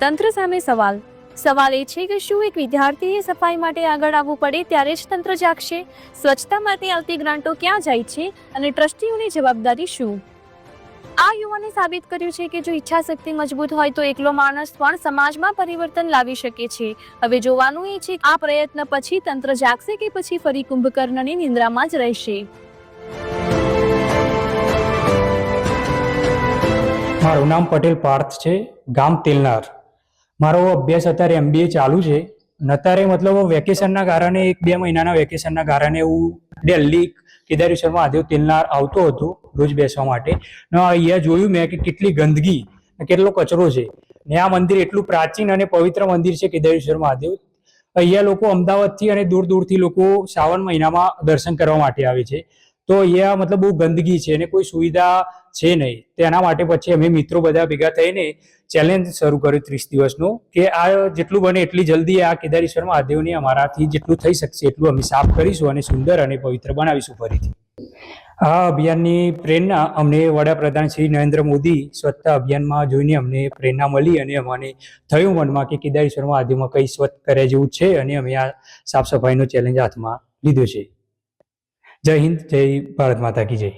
તંત્ર સામે સવાલ એ છે કે શું એક વિદ્યાર્થીએ સફાઈ માટે આગળ આવવું પડે ત્યારે જ તંત્ર જાગશે? સ્વચ્છતા માટે આવતી ગ્રાન્ટો ક્યાં જાય છે અને ટ્રસ્ટીઓની જવાબદારી શું? આ યુવાને સાબિત કર્યું છે કે જો ઈચ્છા શક્તિ મજબૂત હોય તો એકલો માણસ પણ સમાજમાં પરિવર્તન લાવી શકે છે. હવે જોવાનું એ છે આ પ્રયત્ન પછી તંત્ર જાગશે કે પછી ફરી કુંભકર્ણની નિંદ્રામાં જ રહેશે. મારું નામ પટેલ પાર્થ છે, ગામ તેલનાર. મારો અભ્યાસ અત્યારે MBA ચાલુ છે. અત્યારે મતલબ વેકેશનના કારણે 1-2 મહિનાના વેકેશનના કારણે હું દિલ્હી કેદારેશ્વર મહાદેવ તેલનાર આવતો હતો રોજ બેસવા માટે. અહીંયા જોયું મેં કે કેટલી ગંદકી, કેટલો કચરો છે ને આ મંદિર એટલું પ્રાચીન અને પવિત્ર મંદિર છે કેદારેશ્વર મહાદેવ. અહીંયા લોકો અમદાવાદથી અને દૂર દૂરથી લોકો શ્રાવણ મહિનામાં દર્શન કરવા માટે આવે છે. તો અહીંયા મતલબ બહુ ગંદકી છે અને કોઈ સુવિધા છે નહીં. તેના માટે પછી અમે મિત્રો બધા ભેગા થઈને ચેલેન્જ શરૂ કર્યું 30 દિવસનો કે આ જેટલું બને એટલી જલ્દી આ કેદારેશ્વર મહાદેવની અમારાથી જેટલું થઈ શકશે એટલું અમે સાફ કરીશું અને સુંદર અને પવિત્ર બનાવીશું ફરીથી. આ અભિયાનની પ્રેરણા અમને વડાપ્રધાન શ્રી નરેન્દ્ર મોદી સ્વચ્છતા અભિયાનમાં જોઈને અમને પ્રેરણા મળી અને અમને થયું મનમાં કે કેદારેશ્વર મહાદેવમાં કંઈ સ્વચ્છ કરે જેવું છે અને અમે આ સાફ સફાઈનો ચેલેન્જ હાથમાં લીધો છે. જય હિન્દ, જય ભારત માતા કી જય.